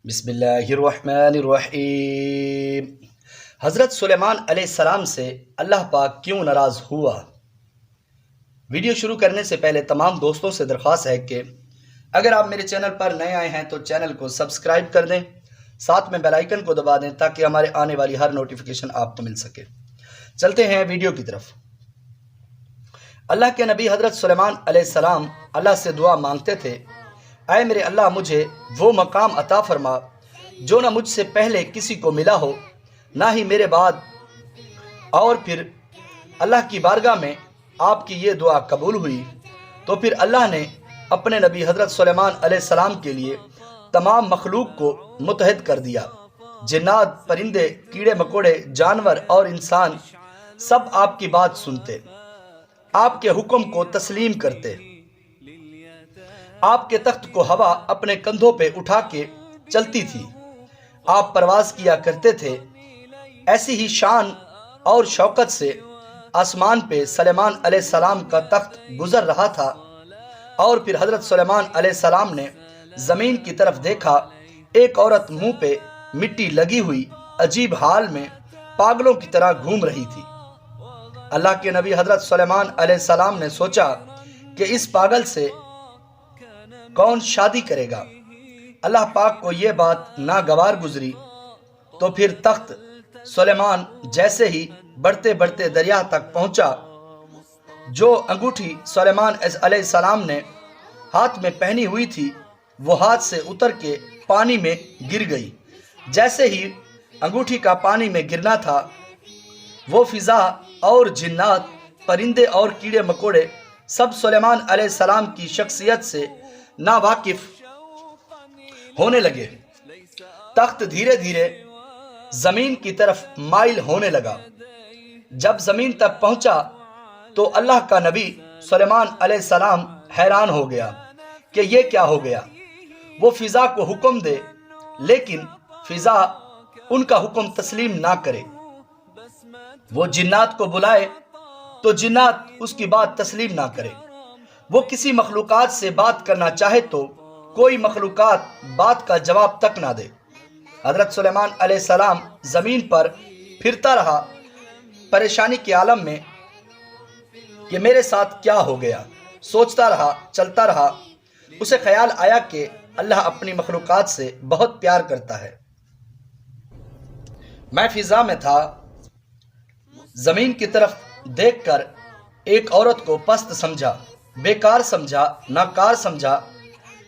بسم اللہ الرحمن الرحیم۔ حضرت سلیمان علیہ السلام سے اللہ پاک کیوں ناراض ہوا؟ ویڈیو شروع کرنے سے پہلے تمام دوستوں سے درخواست ہے کہ اگر آپ میرے چینل پر نئے آئے ہیں تو چینل کو سبسکرائب کر دیں، ساتھ میں بیل آئیکن کو دبا دیں تاکہ ہمارے آنے والی ہر نوٹیفیکیشن آپ کو مل سکے۔ چلتے ہیں ویڈیو کی طرف۔ اللہ کے نبی حضرت سلیمان علیہ السلام اللہ سے دعا مانگتے تھے، اے میرے اللہ، مجھے وہ مقام عطا فرما جو نہ مجھ سے پہلے کسی کو ملا ہو نہ ہی میرے بعد۔ اور پھر اللہ کی بارگاہ میں آپ کی یہ دعا قبول ہوئی تو پھر اللہ نے اپنے نبی حضرت سلیمان علیہ السلام کے لیے تمام مخلوق کو متحد کر دیا۔ جنات، پرندے، کیڑے مکوڑے، جانور اور انسان سب آپ کی بات سنتے، آپ کے حکم کو تسلیم کرتے۔ آپ کے تخت کو ہوا اپنے کندھوں پہ اٹھا کے چلتی تھی، آپ پرواز کیا کرتے تھے۔ ایسی ہی شان اور شوکت سے آسمان پہ سلیمان علیہ السلام کا تخت گزر رہا تھا، اور پھر حضرت سلیمان علیہ السلام نے زمین کی طرف دیکھا۔ ایک عورت منہ پہ مٹی لگی ہوئی عجیب حال میں پاگلوں کی طرح گھوم رہی تھی۔ اللہ کے نبی حضرت سلیمان علیہ السلام نے سوچا کہ اس پاگل سے کون شادی کرے گا؟ اللہ پاک کو یہ بات ناگوار گزری تو پھر تخت سلیمان جیسے ہی بڑھتے بڑھتے دریا تک پہنچا، جو انگوٹھی سلیمان علیہ السلام نے ہاتھ میں پہنی ہوئی تھی وہ ہاتھ سے اتر کے پانی میں گر گئی۔ جیسے ہی انگوٹھی کا پانی میں گرنا تھا، وہ فضا اور جنات، پرندے اور کیڑے مکوڑے سب سلیمان علیہ السلام کی شخصیت سے ناواقف ہونے لگے۔ تخت دھیرے دھیرے زمین کی طرف مائل ہونے لگا۔ جب زمین تک پہنچا تو اللہ کا نبی سلیمان علیہ السلام حیران ہو گیا کہ یہ کیا ہو گیا۔ وہ فضا کو حکم دے لیکن فضا ان کا حکم تسلیم نہ کرے۔ وہ جنات کو بلائے تو جنات اس کی بات تسلیم نہ کرے۔ وہ کسی مخلوقات سے بات کرنا چاہے تو کوئی مخلوقات بات کا جواب تک نہ دے۔ حضرت سلیمان علیہ السلام زمین پر پھرتا رہا پریشانی کے عالم میں کہ میرے ساتھ کیا ہو گیا۔ سوچتا رہا، چلتا رہا۔ اسے خیال آیا کہ اللہ اپنی مخلوقات سے بہت پیار کرتا ہے۔ میں فضا میں تھا، زمین کی طرف دیکھ کر ایک عورت کو پست سمجھا، بیکار سمجھا، ناکار سمجھا۔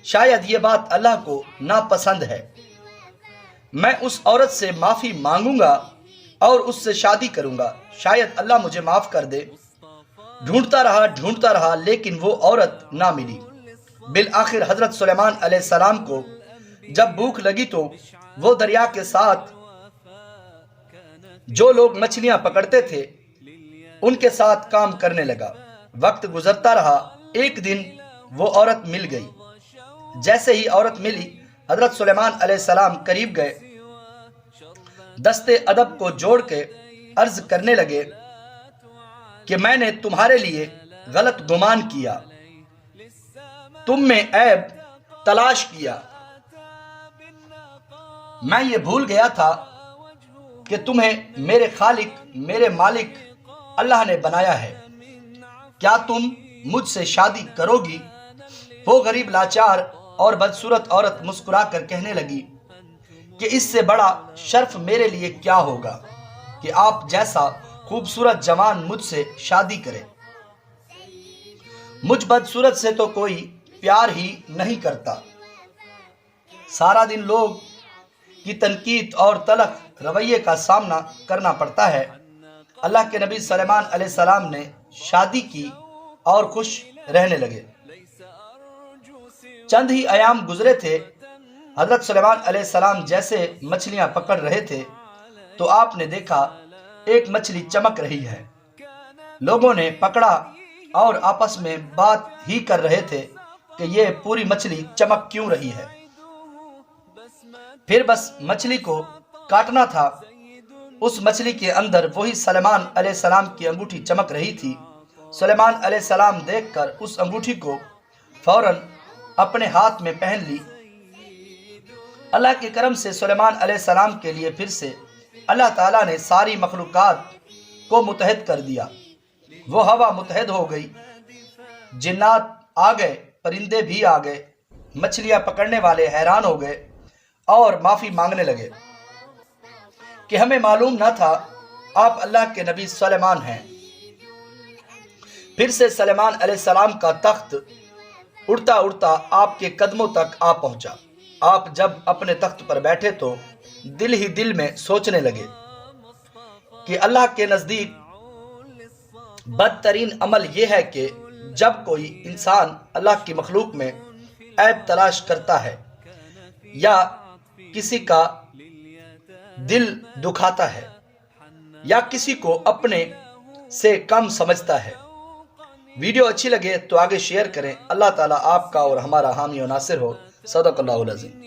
شاید یہ بات اللہ کو ناپسند ہے۔ میں اس عورت سے معافی مانگوں گا اور اس سے شادی کروں گا، شاید اللہ مجھے معاف کر دے۔ ڈھونڈتا رہا لیکن وہ عورت نہ ملی۔ بالآخر حضرت سلیمان علیہ السلام کو جب بھوک لگی تو وہ دریا کے ساتھ جو لوگ مچھلیاں پکڑتے تھے ان کے ساتھ کام کرنے لگا۔ وقت گزرتا رہا، ایک دن وہ عورت مل گئی۔ جیسے ہی عورت ملی، حضرت سلیمان علیہ السلام قریب گئے، دستے ادب کو جوڑ کے عرض کرنے لگے کہ میں نے تمہارے لیے غلط گمان کیا، تم میں عیب تلاش کیا۔ میں یہ بھول گیا تھا کہ تمہیں میرے خالق، میرے مالک اللہ نے بنایا ہے۔ کیا تم مجھ سے شادی کرو گی؟ وہ غریب، لاچار اور بدصورت عورت مسکرا کر کہنے لگی کہ اس سے بڑا شرف میرے لیے کیا ہوگا کہ آپ جیسا خوبصورت جوان مجھ سے شادی کرے۔ مجھ بدصورت سے تو کوئی پیار ہی نہیں کرتا۔ سارا دن لوگ کی تنقید اور تلخ رویے کا سامنا کرنا پڑتا ہے۔ اللہ کے نبی سلیمان علیہ السلام نے شادی کی اور خوش رہنے لگے۔ چند ہی ایام گزرے تھے، حضرت سلیمان علیہ السلام جیسے مچھلیاں پکڑ رہے تھے تو آپ نے دیکھا ایک مچھلی چمک رہی ہے۔ لوگوں نے پکڑا اور آپس میں بات ہی کر رہے تھے کہ یہ پوری مچھلی چمک کیوں رہی ہے۔ پھر بس مچھلی کو کاٹنا تھا۔ اس مچھلی کے اندر وہی سلیمان علیہ السلام کی انگوٹھی چمک رہی تھی۔ سلیمان علیہ السلام دیکھ کر اس انگوٹھی کو فوراً اپنے ہاتھ میں پہن لی اللہ کے کرم سے سلیمان علیہ السلام کے لیے پھر سے اللہ تعالیٰ نے ساری مخلوقات کو متحد کر دیا۔ وہ ہوا متحد ہو گئی، جنات آ گئے، پرندے بھی آ گئے، مچھلیاں پکڑنے والے حیران ہو گئے اور معافی مانگنے لگے کہ ہمیں معلوم نہ تھا آپ اللہ کے نبی سلیمان ہیں۔ پھر سے سلیمان علیہ السلام کا تخت اڑتا اڑتا آپ کے قدموں تک آ پہنچا۔ آپ جب اپنے تخت پر بیٹھے تو دل ہی دل میں سوچنے لگے کہ اللہ کے نزدیک بدترین عمل یہ ہے کہ جب کوئی انسان اللہ کی مخلوق میں عیب تلاش کرتا ہے یا کسی کا دل دکھاتا ہے یا کسی کو اپنے سے کم سمجھتا ہے۔ ویڈیو اچھی لگے تو آگے شیئر کریں۔ اللہ تعالیٰ آپ کا اور ہمارا حامی و ناصر ہو۔ صدق اللہ العظیم۔